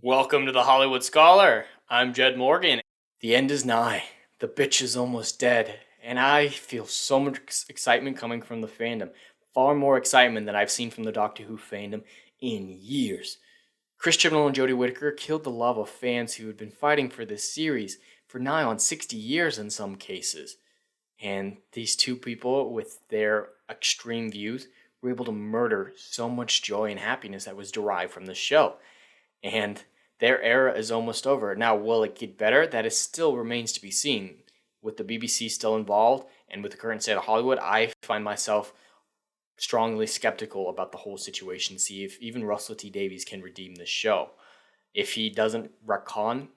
Welcome to the Hollywood Scholar. I'm Jed Morgan. The end is nigh. The bitch is almost dead. And I feel so much excitement coming from the fandom. Far more excitement than I've seen from the Doctor Who fandom in years. Chris Chibnall and Jodie Whittaker killed the love of fans who had been fighting for this series for nigh on 60 years in some cases. And these two people, with their extreme views, were able to murder so much joy and happiness that was derived from the show. And their era is almost over. Now, will it get better? That is still remains to be seen. With the BBC still involved, and with the current state of Hollywood, I find myself strongly skeptical about the whole situation. See if even Russell T Davies can redeem this show. If he doesn't retcon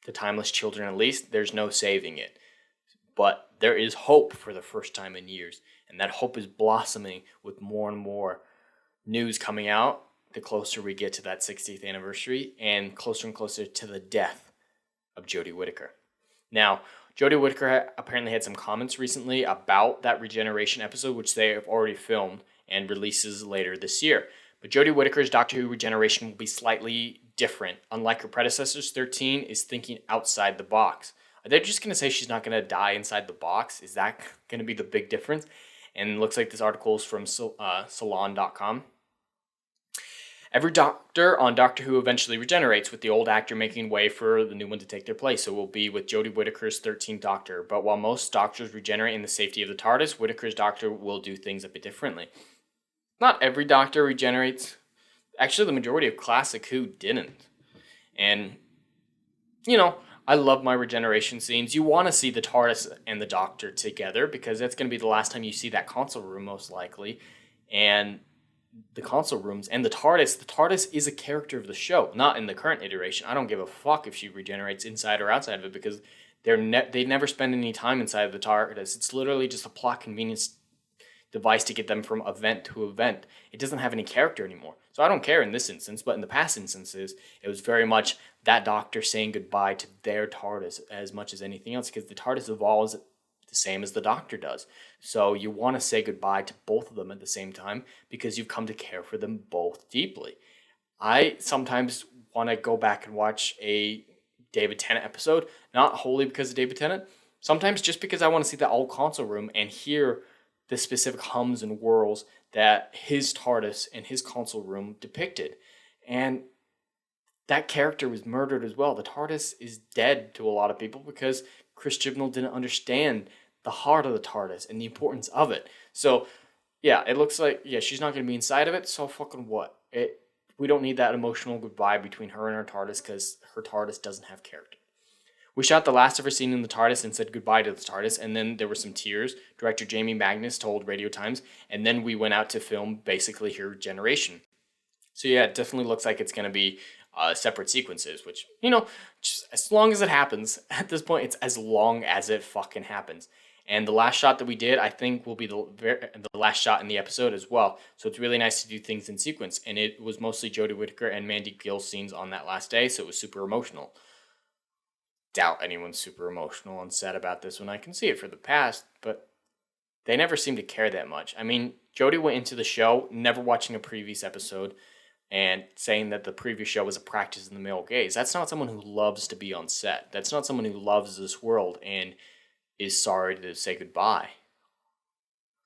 the Timeless Children at least, there's no saving it. But there is hope for the first time in years, and that hope is blossoming with more and more news coming out the closer we get to that 60th anniversary and closer to the death of Jodie Whittaker. Now, Jodie Whittaker apparently had some comments recently about that regeneration episode, which they have already filmed and releases later this year. But Jodie Whittaker's Doctor Who regeneration will be slightly different. Unlike her predecessors, 13 is thinking outside the box. Are they just going to say she's not going to die inside the box? Is that going to be the big difference? And it looks like this article is from Salon.com. Every doctor on Doctor Who eventually regenerates, with the old actor making way for the new one to take their place. So it will be with Jodie Whittaker's 13th Doctor. But while most doctors regenerate in the safety of the Tardis, Whittaker's Doctor will do things a bit differently. Not every doctor regenerates. Actually, the majority of classic Who didn't. And, I love my regeneration scenes. You want to see the Tardis and the Doctor together because that's going to be the last time you see that console room, most likely. And the console rooms and the TARDIS is a character of the show, not in the current iteration. I don't give a fuck if she regenerates inside or outside of it because they never spend any time inside of the TARDIS. It's literally just a plot convenience device to get them from event to event. It doesn't have any character anymore. So I don't care in this instance, but in the past instances, it was very much that Doctor saying goodbye to their TARDIS as much as anything else because the TARDIS evolves the same as the Doctor does. So you want to say goodbye to both of them at the same time because you've come to care for them both deeply. I sometimes want to go back and watch a David Tennant episode, not wholly because of David Tennant, sometimes just because I want to see the old console room and hear the specific hums and whirls that his TARDIS and his console room depicted. And that character was murdered as well. The TARDIS is dead to a lot of people because Chris Chibnall didn't understand the heart of the TARDIS and the importance of it. So, yeah, it looks like, she's not going to be inside of it, so fucking what? We don't need that emotional goodbye between her and her TARDIS because her TARDIS doesn't have character. We shot the last of her scene in the TARDIS and said goodbye to the TARDIS, and then there were some tears. Director Jamie Magnus told Radio Times, and then we went out to film basically her regeneration. So yeah, it definitely looks like it's going to be separate sequences, which, just as long as it happens. At this point, it's as long as it fucking happens. And the last shot that we did, I think, will be the last shot in the episode as well. So it's really nice to do things in sequence. And it was mostly Jodie Whittaker and Mandy Gill's scenes on that last day, so it was super emotional. Doubt anyone's super emotional and sad about this when I can see it for the past, but they never seem to care that much. I mean, Jodie went into the show never watching a previous episode and saying that the previous show was a practice in the male gaze. That's not someone who loves to be on set. That's not someone who loves this world and is sorry to say goodbye.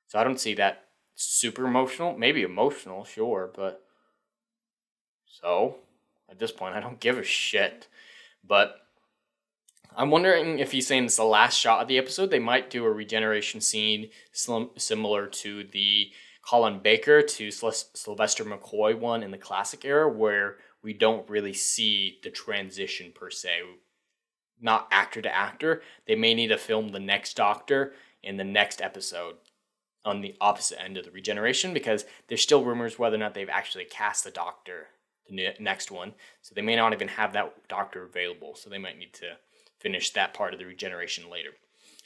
So I don't see that super emotional. Maybe emotional, sure, but so at this point, I don't give a shit. But I'm wondering if he's saying it's the last shot of the episode. They might do a regeneration scene similar to the Colin Baker to Sylvester McCoy one in the classic era, where we don't really see the transition per se. Not actor to actor. They may need to film the next Doctor in the next episode on the opposite end of the regeneration because there's still rumors whether or not they've actually cast the Doctor, the next one. So they may not even have that Doctor available. So they might need to finish that part of the regeneration later.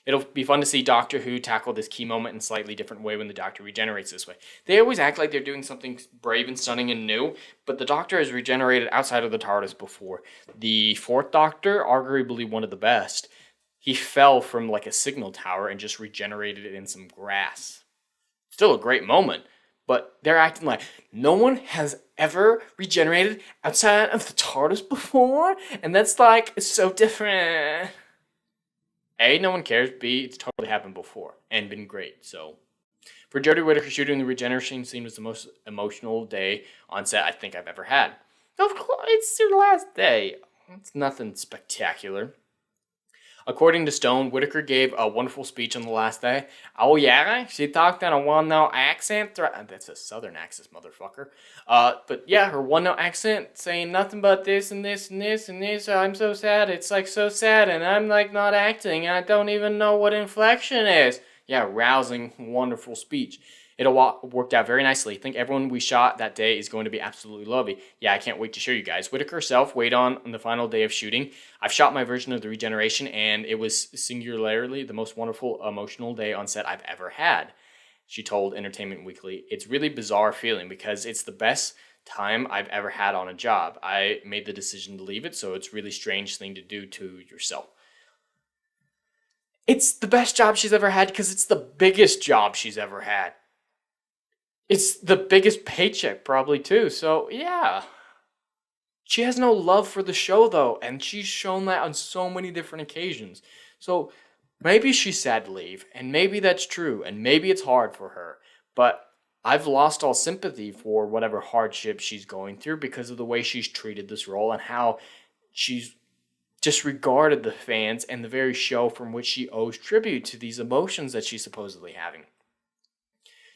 It'll be fun to see Doctor Who tackle this key moment in a slightly different way when the Doctor regenerates this way. They always act like they're doing something brave and stunning and new, but the Doctor has regenerated outside of the TARDIS before. The fourth Doctor, arguably one of the best, he fell from like a signal tower and just regenerated it in some grass. Still a great moment, But they're acting like no one has ever regenerated outside of the Tardis before, and that's like so different. A, no one cares. B, it's totally happened before and been great. So for Jodie Whittaker, shooting the regeneration scene was the most emotional day on set I think I've ever had. Of course, it's your last day. It's nothing spectacular. According to Stone, Whittaker gave a wonderful speech on the last day. Oh yeah, she talked in a one-note accent. That's a southern accent, motherfucker. But yeah, her one-note accent, saying nothing but this and this and this and this. I'm so sad. It's like so sad, and I'm like not acting. I don't even know what inflection is. Yeah, rousing, wonderful speech. It worked out very nicely. I think everyone we shot that day is going to be absolutely lovely. Yeah, I can't wait to show you guys. Whittaker herself weighed on the final day of shooting. I've shot my version of the regeneration, and it was singularly the most wonderful emotional day on set I've ever had. She told Entertainment Weekly, "It's really bizarre feeling because it's the best time I've ever had on a job. I made the decision to leave it, so it's a really strange thing to do to yourself." It's the best job she's ever had because it's the biggest job she's ever had. It's the biggest paycheck probably too, so yeah. She has no love for the show though, and she's shown that on so many different occasions. So maybe she's sad to leave, and maybe that's true, and maybe it's hard for her, but I've lost all sympathy for whatever hardship she's going through because of the way she's treated this role and how she's disregarded the fans and the very show from which she owes tribute to these emotions that she's supposedly having.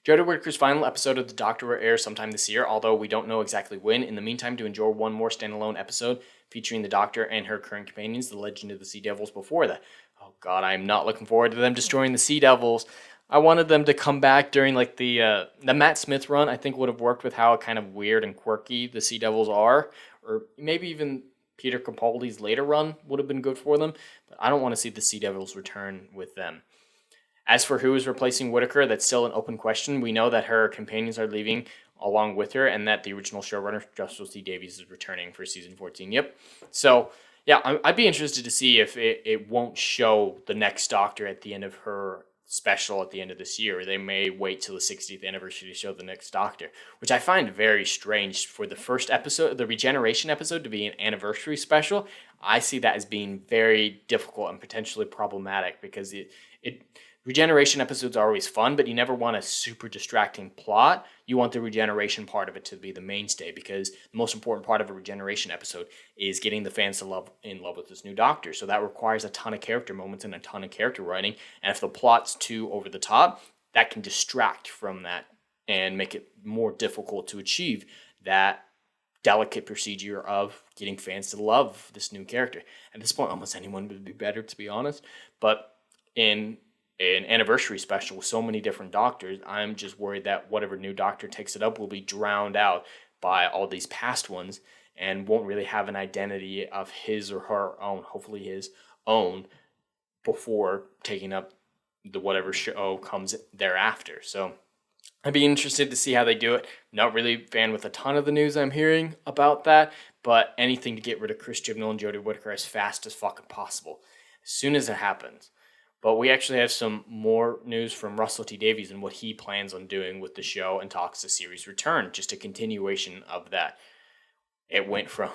Jodie Whittaker's final episode of The Doctor will air sometime this year, although we don't know exactly when. In the meantime, to enjoy one more standalone episode featuring the Doctor and her current companions, the Legend of the Sea Devils, before that. Oh god, I am not looking forward to them destroying the Sea Devils. I wanted them to come back during like the Matt Smith run. I think would have worked with how kind of weird and quirky the Sea Devils are, or maybe even Peter Capaldi's later run would have been good for them. But I don't want to see the Sea Devils return with them. As for who is replacing Whittaker, that's still an open question. We know that her companions are leaving along with her, and that the original showrunner, Russell T Davies, is returning for season 14. Yep. So, yeah, I'd be interested to see if it won't show the next Doctor at the end of her special at the end of this year. They may wait till the 60th anniversary to show the next Doctor, which I find very strange for the first episode, the regeneration episode, to be an anniversary special. I see that as being very difficult and potentially problematic because regeneration episodes are always fun, but you never want a super distracting plot. You want the regeneration part of it to be the mainstay because the most important part of a regeneration episode is getting the fans in love with this new Doctor. So that requires a ton of character moments and a ton of character writing. And if the plot's too over the top, that can distract from that and make it more difficult to achieve that delicate procedure of getting fans to love this new character. At this point, almost anyone would be better, to be honest. But in an anniversary special with so many different Doctors, I'm just worried that whatever new Doctor takes it up will be drowned out by all these past ones and won't really have an identity of his or her own, hopefully his own, before taking up the whatever show comes thereafter. So I'd be interested to see how they do it. Not really a fan with a ton of the news I'm hearing about that, but anything to get rid of Chris Chibnall and Jodie Whittaker as fast as fucking possible, as soon as it happens. But we actually have some more news from Russell T Davies and what he plans on doing with the show and talks the series return. Just a continuation of that. It went from,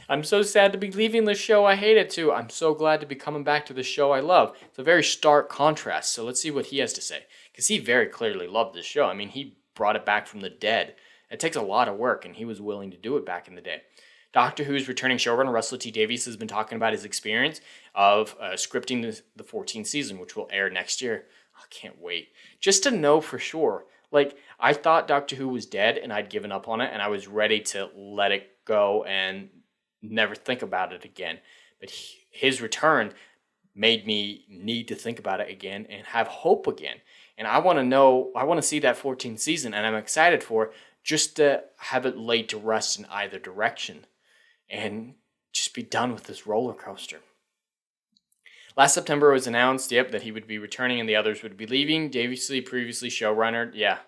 I'm so sad to be leaving the show I hate it, to I'm so glad to be coming back to the show I love. It's a very stark contrast. So let's see what he has to say. Because he very clearly loved this show. I mean, he brought it back from the dead. It takes a lot of work, and he was willing to do it back in the day. Doctor Who's returning showrunner Russell T Davies has been talking about his experience of scripting the 14th season, which will air next year. I can't wait. Just to know for sure. Like, I thought Doctor Who was dead, and I'd given up on it, and I was ready to let it go and never think about it again. But his return made me need to think about it again and have hope again. And I want to see that 14th season, and I'm excited for it, just to have it laid to rest in either direction and just be done with this roller coaster. Last September it was announced, that he would be returning and the others would be leaving. Davies, previously showrunner,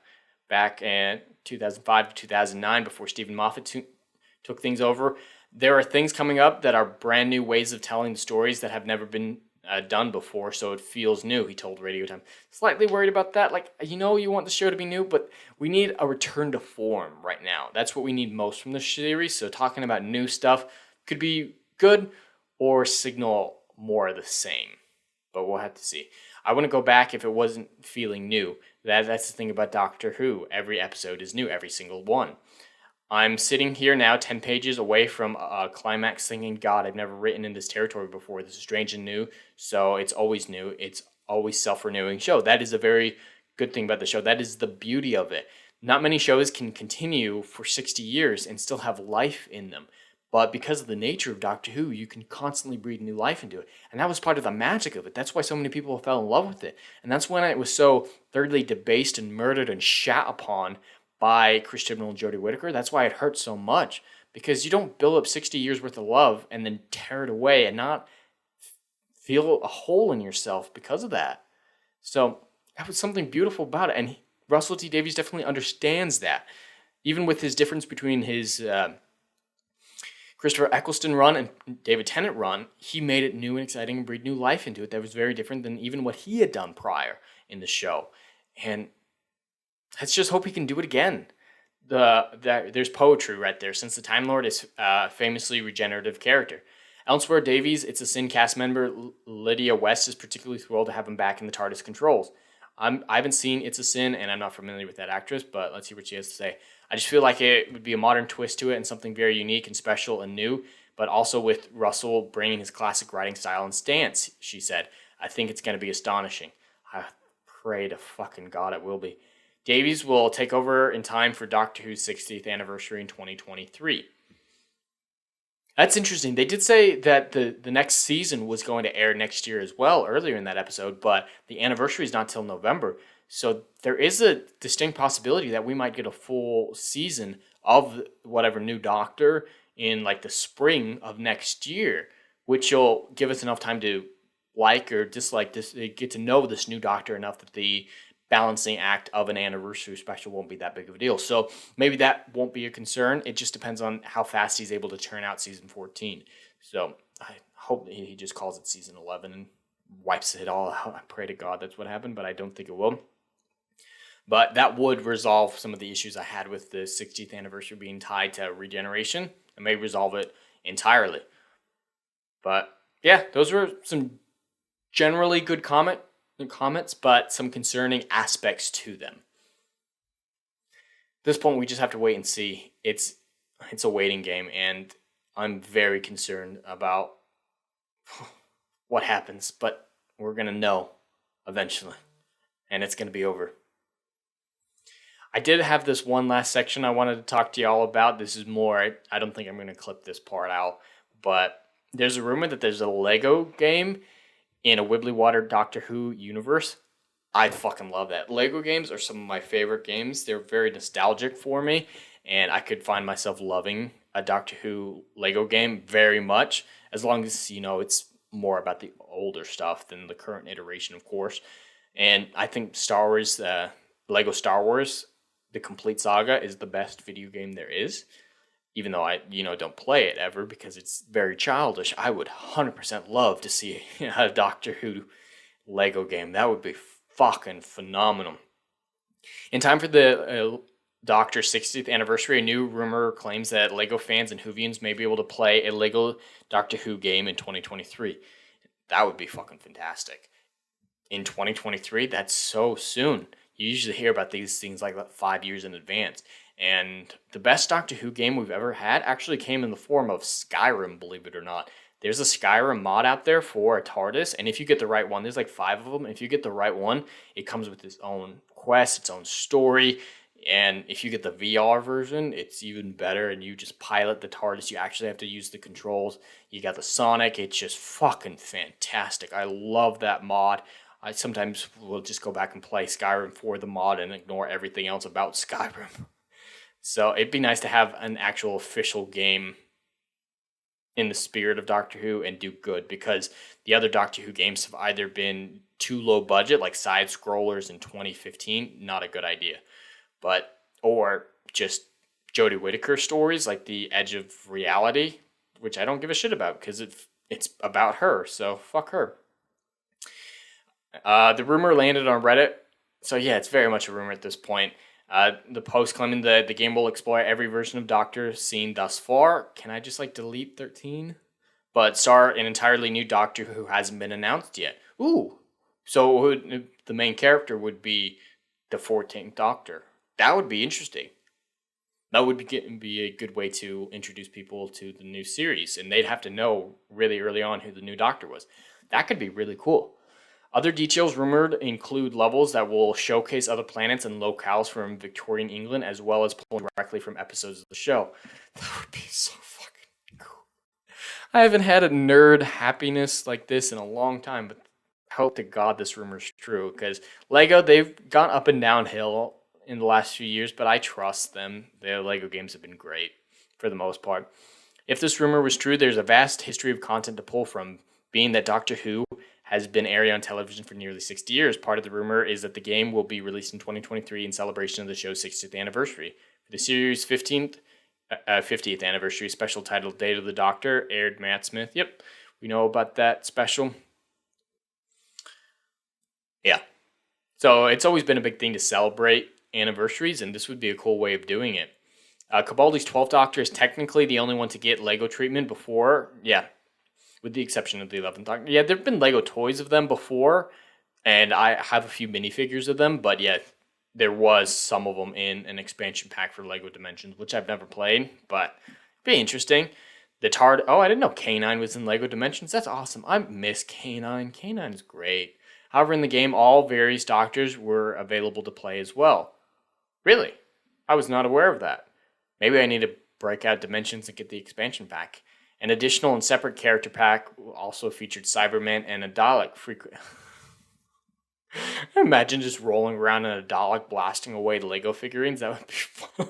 back in 2005 to 2009 before Stephen Moffat took things over. There are things coming up that are brand new ways of telling the stories that have never been done before, so it feels new, he told Radio Time. Slightly worried about that. Like, you want the show to be new, but we need a return to form right now. That's what we need most from the series. So talking about new stuff could be good or signal more of the same. But we'll have to see. I wouldn't go back if it wasn't feeling new. That's the thing about Doctor Who. Every episode is new, every single one. I'm sitting here now 10 pages away from a climax thinking, God, I've never written in this territory before. This is strange and new. So it's always new. It's always self-renewing show. That is a very good thing about the show. That is the beauty of it. Not many shows can continue for 60 years and still have life in them. But because of the nature of Doctor Who, you can constantly breathe new life into it. And that was part of the magic of it. That's why so many people fell in love with it. And that's when it was so thoroughly debased and murdered and shat upon by Chris Chibnall and Jodie Whittaker. That's why it hurts so much. Because you don't build up 60 years worth of love and then tear it away and not feel a hole in yourself because of that. So that was something beautiful about it. And Russell T Davies definitely understands that. Even with his difference between his Christopher Eccleston run and David Tennant run, he made it new and exciting and breathed new life into it that was very different than even what he had done prior in the show. And let's just hope he can do it again. There's poetry right there, since the Time Lord is a famously regenerative character. Elsewhere, Davies, It's a Sin cast member Lydia West is particularly thrilled to have him back in the TARDIS controls. I haven't seen It's a Sin, and I'm not familiar with that actress, but let's see what she has to say. I just feel like it would be a modern twist to it and something very unique and special and new, but also with Russell bringing his classic writing style and stance, she said. I think it's going to be astonishing. I pray to fucking God it will be. Davies will take over in time for Doctor Who's 60th anniversary in 2023. That's interesting. They did say that the next season was going to air next year as well, earlier in that episode, but the anniversary is not till November. So there is a distinct possibility that we might get a full season of whatever new Doctor in like the spring of next year, which will give us enough time to like or dislike this, get to know this new Doctor enough that the balancing act of an anniversary special won't be that big of a deal. So maybe that won't be a concern. It just depends on how fast he's able to turn out season 14. So I hope that he just calls it season 11 and wipes it all out. I pray to God that's what happened, but I don't think it will. But that would resolve some of the issues I had with the 60th anniversary being tied to regeneration. It may resolve it entirely. But yeah, those were some generally good comments, but some concerning aspects to them. At this point, we just have to wait and see. It's a waiting game, and I'm very concerned about what happens, but we're going to know eventually, and it's going to be over. I did have this one last section I wanted to talk to y'all about. This is more, I don't think I'm going to clip this part out, but there's a rumor that there's a Lego game in a Wibbly Water Doctor Who universe. I'd fucking love that. Lego games are some of my favorite games. They're very nostalgic for me, and I could find myself loving a Doctor Who Lego game very much, as long as, it's more about the older stuff than the current iteration, of course. And I think Star Wars, Lego Star Wars, the complete saga is the best video game there is. Even though I, don't play it ever because it's very childish, I would 100% love to see a Doctor Who Lego game. That would be fucking phenomenal. In time for the Doctor 60th anniversary, a new rumor claims that Lego fans and Whovians may be able to play a Lego Doctor Who game in 2023. That would be fucking fantastic. In 2023, that's so soon. You usually hear about these things like 5 years in advance. And the best Doctor Who game we've ever had actually came in the form of Skyrim, believe it or not. There's a Skyrim mod out there for a TARDIS, and if you get the right one, there's like 5 of them. If you get the right one, it comes with its own quest, its own story, and if you get the VR version, it's even better, and you just pilot the TARDIS. You actually have to use the controls. You got the Sonic. It's just fucking fantastic. I love that mod. I sometimes will just go back and play Skyrim for the mod and ignore everything else about Skyrim. So it'd be nice to have an actual official game in the spirit of Doctor Who and do good, because the other Doctor Who games have either been too low budget, like side scrollers in 2015, not a good idea, or just Jodie Whittaker stories like The Edge of Reality, which I don't give a shit about because it's about her, so fuck her. The rumor landed on Reddit, so yeah, it's very much a rumor at this point. The post claiming the game will explore every version of Doctor seen thus far. Can I just like delete 13? But star an entirely new Doctor who hasn't been announced yet. Ooh, so the main character would be the 14th Doctor. That would be interesting. That would be a good way to introduce people to the new series, and they'd have to know really early on who the new Doctor was. That could be really cool. Other details rumored include levels that will showcase other planets and locales from Victorian England, as well as pulling directly from episodes of the show. That would be so fucking cool. I haven't had a nerd happiness like this in a long time, but I hope to God this rumor's true, because Lego, they've gone up and downhill in the last few years, but I trust them. Their Lego games have been great for the most part. If this rumor was true, there's a vast history of content to pull from, being that Doctor Who has been airing on television for nearly 60 years. Part of the rumor is that the game will be released in 2023 in celebration of the show's 60th anniversary. For the series' 50th anniversary special titled Day of the Doctor aired Matt Smith. Yep, we know about that special. Yeah. So it's always been a big thing to celebrate anniversaries, and this would be a cool way of doing it. Cabaldi's 12th Doctor is technically the only one to get Lego treatment before, with the exception of the 11th Doctor. Yeah, there have been Lego toys of them before, and I have a few minifigures of them, but yeah, there was some of them in an expansion pack for Lego Dimensions, which I've never played, but be interesting. The Tardis. Oh, I didn't know K9 was in Lego Dimensions. That's awesome. I miss K9. K9 is great. However, in the game, all various Doctors were available to play as well. Really? I was not aware of that. Maybe I need to break out Dimensions and get the expansion pack. An additional and separate character pack also featured Cyberman and a Dalek. Imagine just rolling around in a Dalek blasting away the Lego figurines. That would be fun.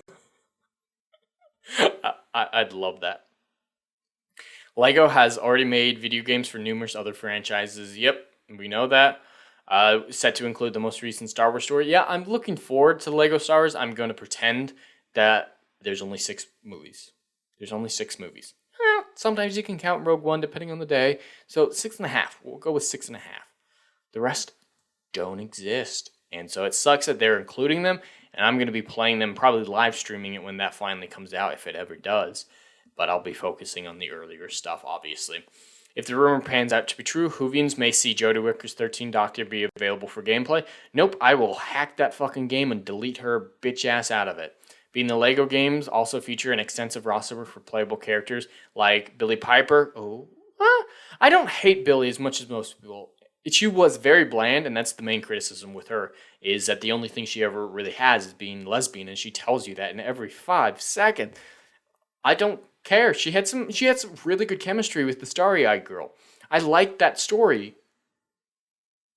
I'd love that. Lego has already made video games for numerous other franchises. Yep, we know that. Set to include the most recent Star Wars story. Yeah, I'm looking forward to Lego Star Wars. I'm going to pretend that there's only 6 movies. There's only 6 movies. Sometimes you can count Rogue One depending on the day. So 6.5. We'll go with 6.5. The rest don't exist. And so it sucks that they're including them. And I'm going to be playing them, probably live streaming it when that finally comes out, if it ever does. But I'll be focusing on the earlier stuff, obviously. If the rumor pans out to be true, Whovians may see Jodie Whittaker's 13th Doctor be available for gameplay. Nope, I will hack that fucking game and delete her bitch ass out of it. Being the Lego games also feature an extensive roster for playable characters like Billie Piper. I don't hate Billie as much as most people. She was very bland, and that's the main criticism with her, is that the only thing she ever really has is being lesbian, and she tells you that in every 5 seconds. I don't care. She had some really good chemistry with the starry-eyed girl. I liked that story.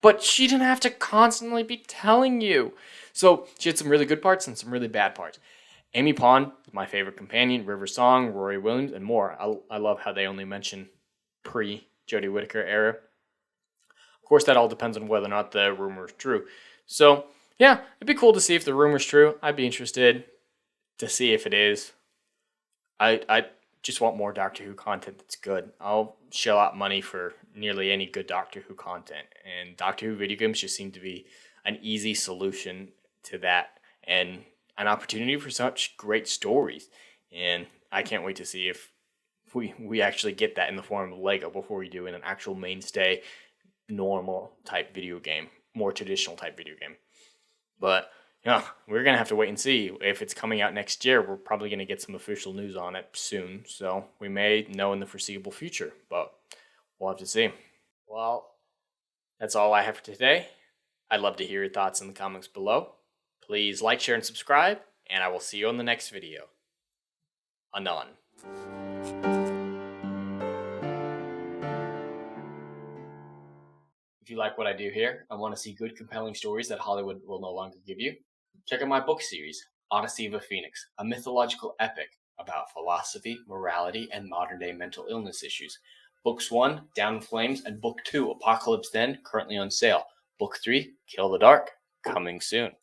But she didn't have to constantly be telling you. So she had some really good parts and some really bad parts. Amy Pond is my favorite companion, River Song, Rory Williams, and more. I love how they only mention pre-Jodie Whittaker era. Of course, that all depends on whether or not the rumor is true. So, yeah, it'd be cool to see if the rumor's true. I'd be interested to see if it is. I just want more Doctor Who content that's good. I'll shell out money for nearly any good Doctor Who content. And Doctor Who video games just seem to be an easy solution to that. And an opportunity for such great stories. And I can't wait to see if we actually get that in the form of Lego before we do in an actual mainstay, normal type video game, more traditional type video game. But yeah, we're going to have to wait and see. If it's coming out next year, we're probably going to get some official news on it soon. So we may know in the foreseeable future, but we'll have to see. Well, that's all I have for today. I'd love to hear your thoughts in the comments below. Please like, share, and subscribe, and I will see you on the next video. Anon. If you like what I do here and want to see good, compelling stories that Hollywood will no longer give you, check out my book series, Odyssey of a Phoenix, a mythological epic about philosophy, morality, and modern-day mental illness issues. Books 1, Down in Flames, and Book 2, Apocalypse Then, currently on sale. Book 3, Kill the Dark, coming soon.